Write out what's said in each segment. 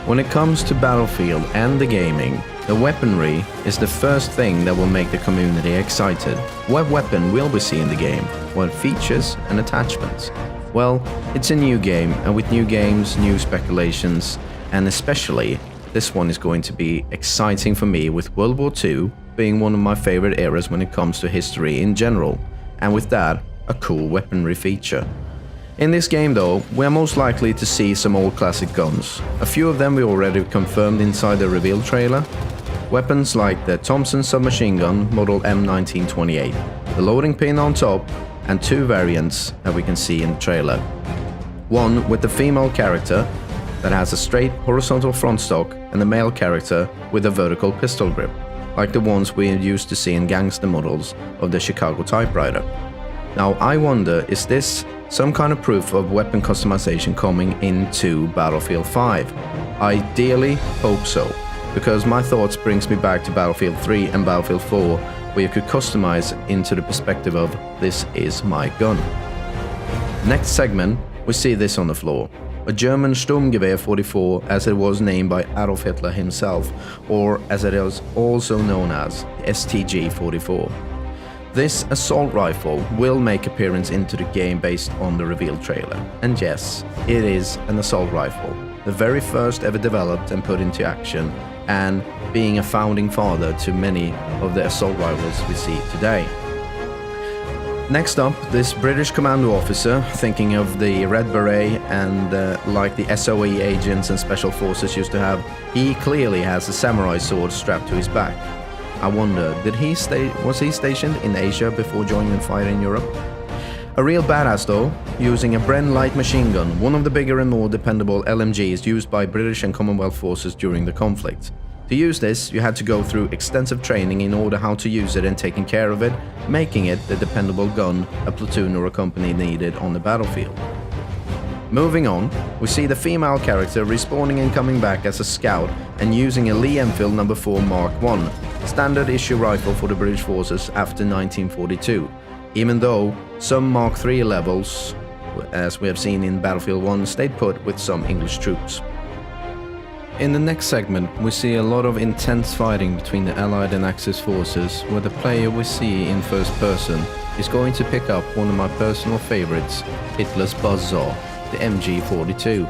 When it comes to Battlefield and the gaming, the weaponry is the first thing that will make the community excited. What weapon will we see in the game? What features and attachments? Well, it's a new game, and with new games, new speculations, and especially this one is going to be exciting for me, with World War II being one of my favorite eras when it comes to history in general, and with that, a cool weaponry feature. In this game though, we are most likely to see some old classic guns. A few of them we already confirmed inside the reveal trailer. Weapons like the Thompson submachine gun model M1928, the loading pin on top, and two variants that we can see in the trailer. One with the female character that has a straight horizontal front stock, and the male character with a vertical pistol grip, like the ones we used to see in gangster models of the Chicago typewriter. Now I wonder, is this some kind of proof of weapon customization coming into Battlefield 5? Ideally, hope so, because my thoughts brings me back to Battlefield 3 and Battlefield 4, where you could customize into the perspective of "this is my gun." Next segment, we see this on the floor. A German Sturmgewehr 44, as it was named by Adolf Hitler himself, or as it is also known as the STG 44. This assault rifle will make appearance into the game based on the reveal trailer. And yes, it is an assault rifle, the very first ever developed and put into action, and being a founding father to many of the assault rifles we see today. Next up, this British commando officer, thinking of the Red Beret and like the SOE agents and special forces used to have, he clearly has a samurai sword strapped to his back. I wonder, was he stationed in Asia before joining the fight in Europe? A real badass though, using a Bren light machine gun, one of the bigger and more dependable LMGs used by British and Commonwealth forces during the conflict. To use this, you had to go through extensive training in order how to use it and taking care of it, making it the dependable gun a platoon or a company needed on the battlefield. Moving on, we see the female character respawning and coming back as a scout and using a Lee Enfield No. 4 Mark I, standard issue rifle for the British forces after 1942, even though some Mark III levels, as we have seen in Battlefield 1, stayed put with some English troops. In the next segment, we see a lot of intense fighting between the Allied and Axis forces, where the player we see in first person is going to pick up one of my personal favorites, Hitler's buzzsaw, the MG42.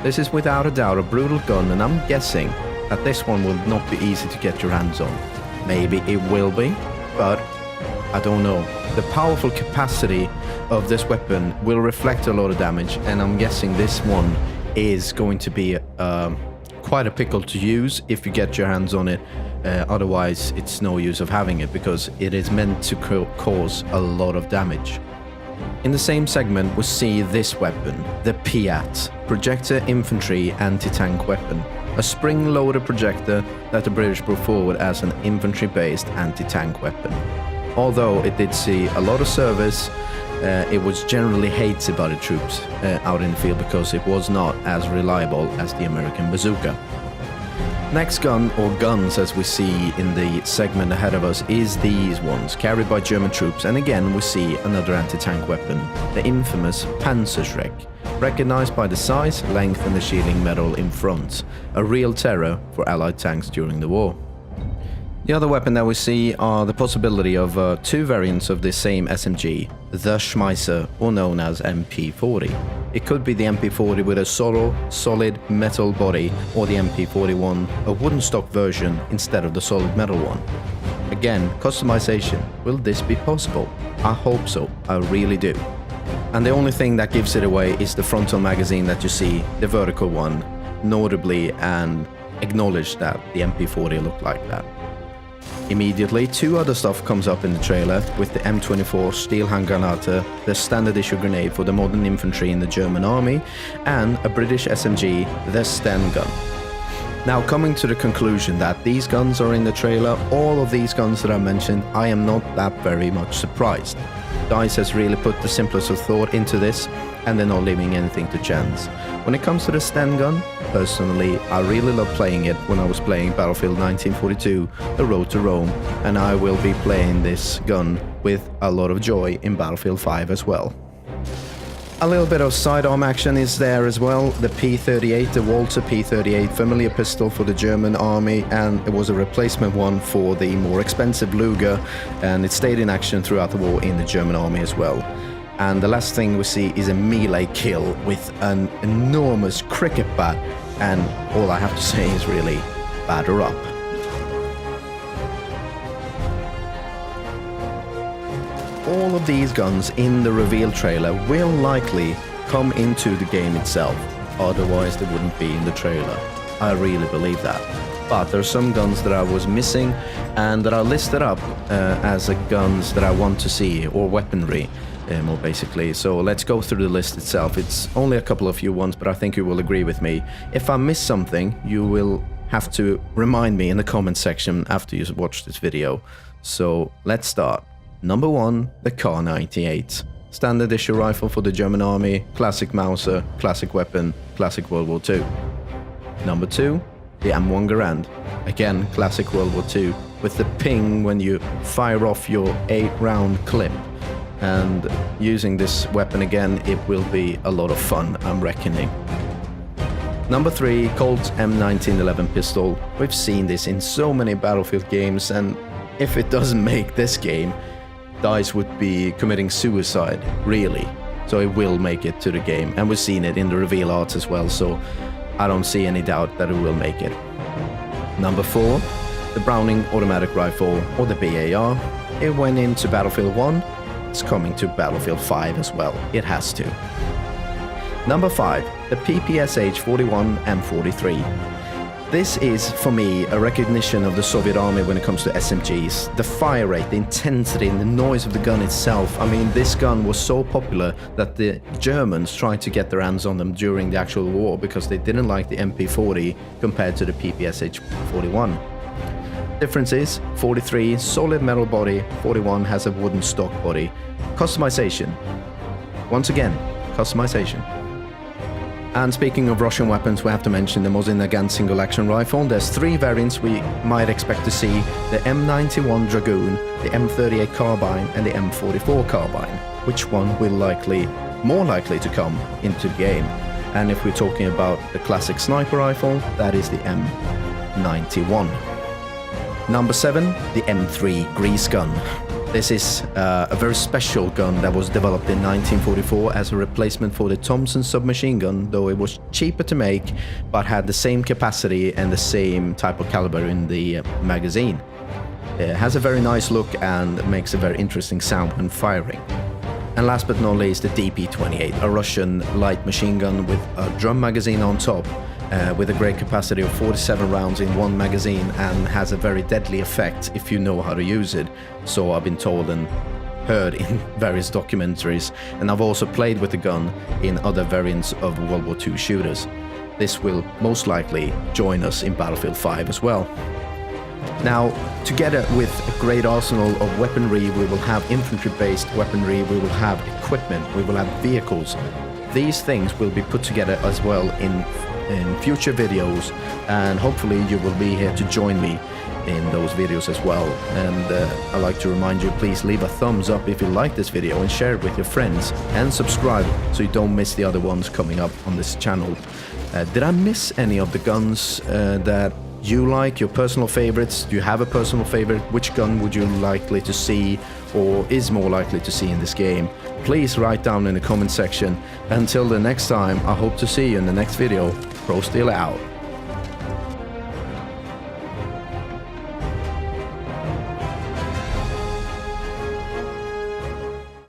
This is without a doubt a brutal gun, and I'm guessing that this one will not be easy to get your hands on. Maybe it will be, but I don't know. The powerful capacity of this weapon will reflect a lot of damage, and I'm guessing this one is going to be quite a pickle to use if you get your hands on it. Otherwise it's no use of having it, because it is meant to cause a lot of damage. In the same segment we see this weapon, the PIAT, Projector Infantry Anti-Tank Weapon, a spring-loaded projector that the British brought forward as an infantry-based anti-tank weapon. Although it did see a lot of service, it was generally hated by the troops out in the field because it was not as reliable as the American Bazooka. Next gun, or guns as we see in the segment ahead of us, is these ones, carried by German troops, and again we see another anti-tank weapon, the infamous Panzerschreck, recognized by the size, length and the shielding metal in front, a real terror for Allied tanks during the war. The other weapon that we see are the possibility of two variants of the same SMG, the Schmeisser, or known as MP40. It could be the MP40 with a solid metal body, or the MP41, a wooden stock version instead of the solid metal one. Again, customization. Will this be possible? I hope so, I really do. And the only thing that gives it away is the frontal magazine that you see, the vertical one, notably, and acknowledge that the MP40 looked like that. Immediately, two other stuff comes up in the trailer, with the M24 Steele Handgranate, the standard issue grenade for the modern infantry in the German army, and a British SMG, the Sten gun. Now, coming to the conclusion that these guns are in the trailer, all of these guns that I mentioned, I am not that very much surprised. DICE has really put the simplest of thought into this, and they're not leaving anything to chance. When it comes to the Sten gun, personally, I really loved playing it when I was playing Battlefield 1942, The Road to Rome, and I will be playing this gun with a lot of joy in Battlefield 5 as well. A little bit of sidearm action is there as well. The P38, the Walter P38, familiar pistol for the German army, and it was a replacement one for the more expensive Luger, and it stayed in action throughout the war in the German army as well. And the last thing we see is a melee kill with an enormous cricket bat, and all I have to say is really batter up. All of these guns in the reveal trailer will likely come into the game itself, otherwise they wouldn't be in the trailer. I really believe that. But there are some guns that I was missing and that are listed up as guns that I want to see, or weaponry more basically. So let's go through the list itself. It's only a couple of few ones, but I think you will agree with me. If I miss something, you will have to remind me in the comment section after you watch this video. So let's start. Number 1, the Kar-98. Standard issue rifle for the German army, classic Mauser, classic weapon, classic World War II. Number 2, the M1 Garand. Again, classic World War II, with the ping when you fire off your 8-round clip. And using this weapon again, it will be a lot of fun, I'm reckoning. Number 3, Colt M1911 pistol. We've seen this in so many Battlefield games, and if it doesn't make this game, DICE would be committing suicide, really. So it will make it to the game, and we've seen it in the reveal art as well, so I don't see any doubt that it will make it. Number 4, the Browning automatic rifle, or the BAR. It went into Battlefield 1, it's coming to Battlefield 5 as well, it has to. Number 5, the PPSH-41 M43. This is, for me, a recognition of the Soviet army when it comes to SMGs. The fire rate, the intensity, and the noise of the gun itself. I mean, this gun was so popular that the Germans tried to get their hands on them during the actual war because they didn't like the MP40 compared to the PPSH-41. Difference is, 43, solid metal body, 41 has a wooden stock body. Customization. Once again, customization. And speaking of Russian weapons, we have to mention the Mosin Nagant single-action rifle. There's 3 variants we might expect to see: the M91 Dragoon, the M38 carbine, and the M44 carbine. Which one will more likely to come into the game? And if we're talking about the classic sniper rifle, that is the M91. Number 7, the M3 grease gun. This is a very special gun that was developed in 1944 as a replacement for the Thompson submachine gun, though it was cheaper to make but had the same capacity and the same type of caliber in the magazine. It has a very nice look and makes a very interesting sound when firing. And last but not least, the DP-28, a Russian light machine gun with a drum magazine on top, with a great capacity of 47 rounds in one magazine, and has a very deadly effect if you know how to use it. So I've been told and heard in various documentaries, and I've also played with the gun in other variants of World War II shooters. This will most likely join us in Battlefield 5 as well. Now, together with a great arsenal of weaponry, we will have infantry-based weaponry, we will have equipment, we will have vehicles. These things will be put together as well in future videos, and hopefully you will be here to join me in those videos as well. And I'd like to remind you, please leave a thumbs up if you like this video and share it with your friends, and subscribe so you don't miss the other ones coming up on this channel. Did I miss any of the guns that you like, your personal favorites? Do you have a personal favorite? Which gun would you likely to see, or is more likely to see in this game? Please write down in the comment section. Until the next time, I hope to see you in the next video. Pro Steele out.